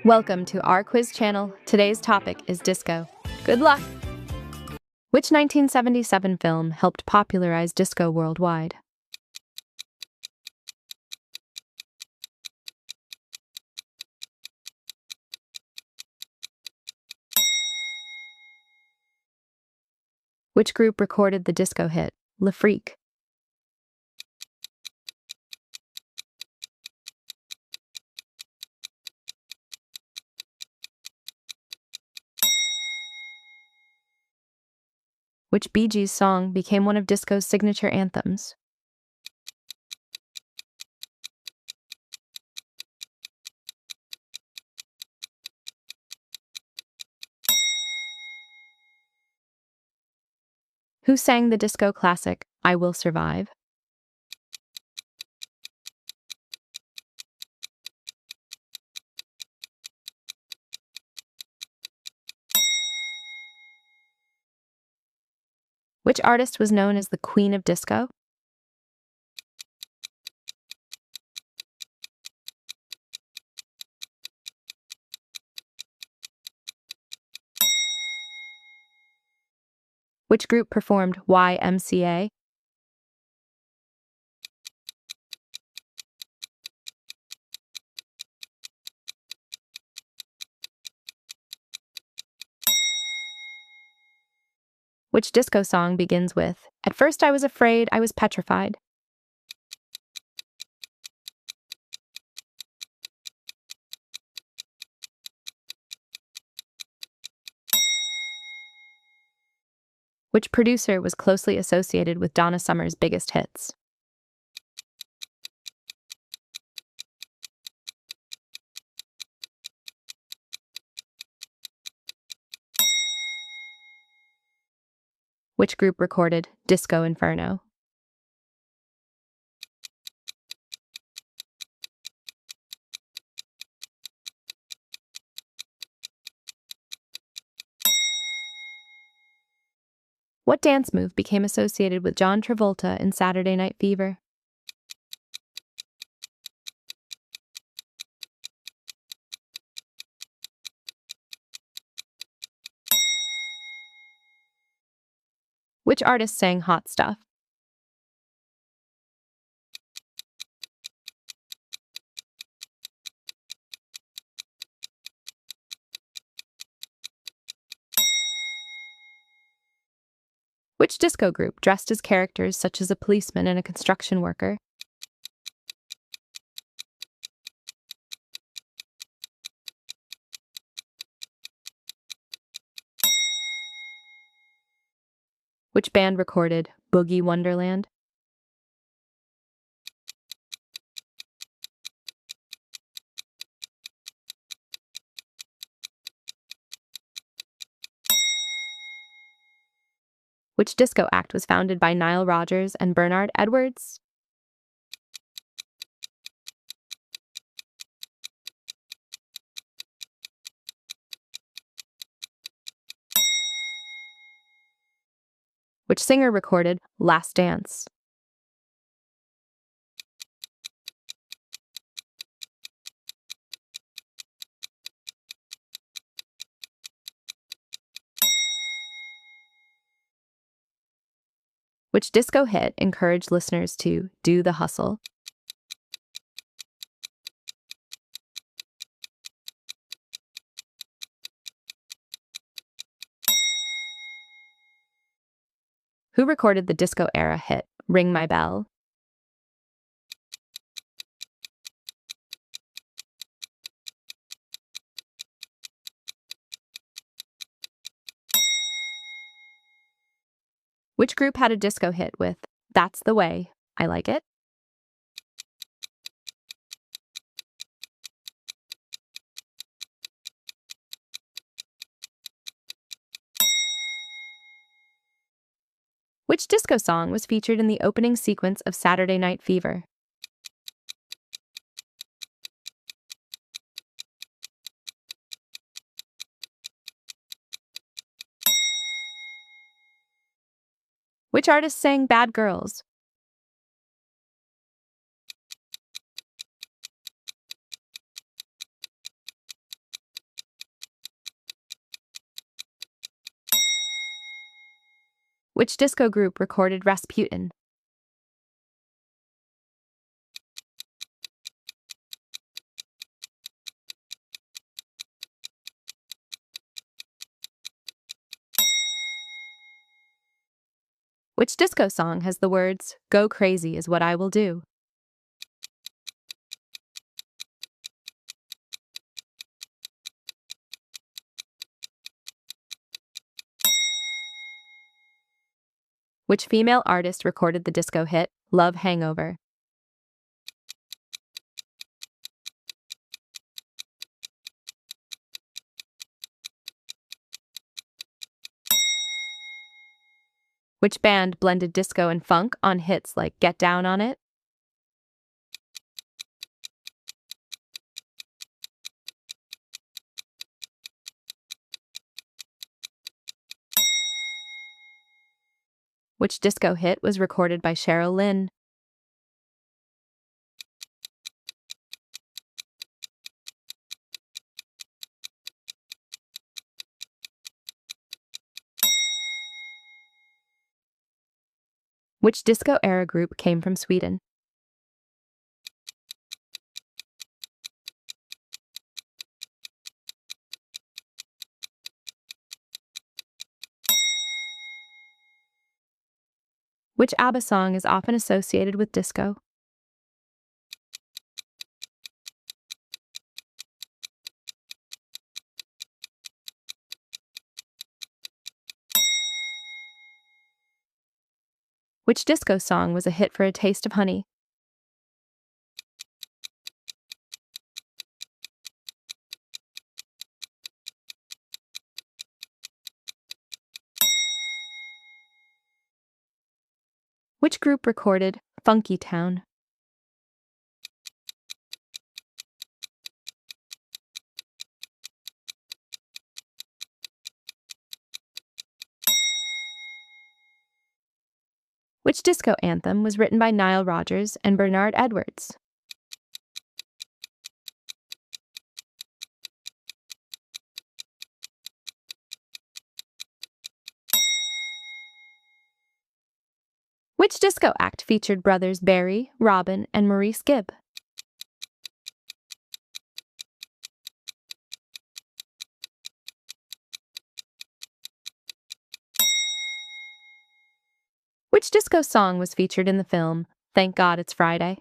Welcome to our quiz channel. Today's topic is disco. Good luck! Which 1977 film helped popularize disco worldwide? Which group recorded the disco hit, Le Freak? Which Bee Gees song became one of disco's signature anthems? Who sang the disco classic, I Will Survive? Which artist was known as the Queen of Disco? Which group performed YMCA? Which disco song begins with, At first I was afraid, I was petrified? Which producer was closely associated with Donna Summer's biggest hits? Which group recorded Disco Inferno? What dance move became associated with John Travolta in Saturday Night Fever? Which artist sang Hot Stuff? Which disco group dressed as characters such as a policeman and a construction worker? Which band recorded Boogie Wonderland? Which disco act was founded by Nile Rodgers and Bernard Edwards? Which singer recorded Last Dance? Which disco hit encouraged listeners to do the hustle? Who recorded the disco era hit Ring My Bell? Which group had a disco hit with That's the Way, I Like It? Which disco song was featured in the opening sequence of Saturday Night Fever? Which artist sang Bad Girls? Which disco group recorded Rasputin? Which disco song has the words, "Go crazy is what I will do"? Which female artist recorded the disco hit, Love Hangover? Which band blended disco and funk on hits like Get Down on It? Which disco hit was recorded by Cheryl Lynn? Which disco era group came from Sweden? Which ABBA song is often associated with disco? Which disco song was a hit for A Taste of Honey? Which group recorded Funky Town? Which disco anthem was written by Nile Rodgers and Bernard Edwards? Which disco act featured brothers Barry, Robin, and Maurice Gibb? Which disco song was featured in the film Thank God It's Friday?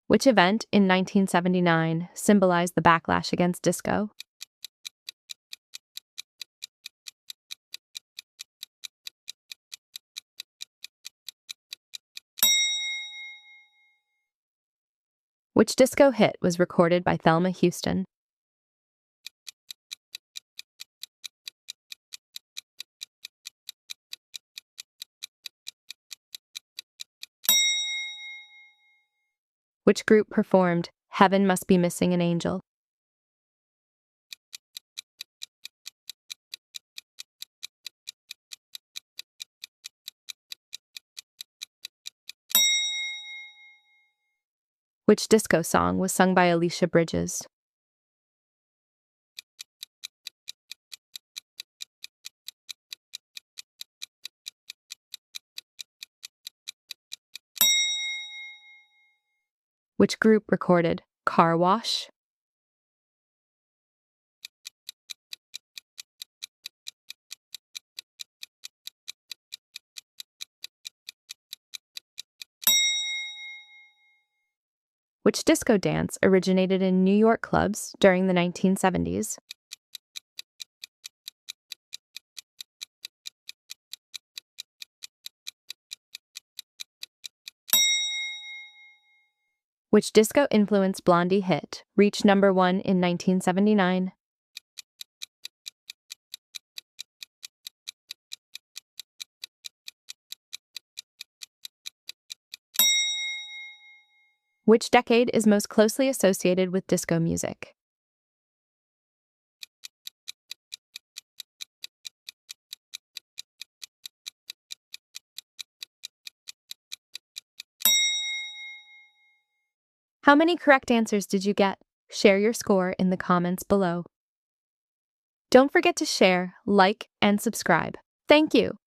Which event in 1979 symbolized the backlash against disco? Which disco hit was recorded by Thelma Houston? Which group performed Heaven Must Be Missing an Angel? Which disco song was sung by Alicia Bridges? Which group recorded Car Wash? Which disco dance originated in New York clubs during the 1970s? Which disco-influenced Blondie hit reached number 1 in 1979? Which decade is most closely associated with disco music? How many correct answers did you get? Share your score in the comments below. Don't forget to share, like, and subscribe. Thank you.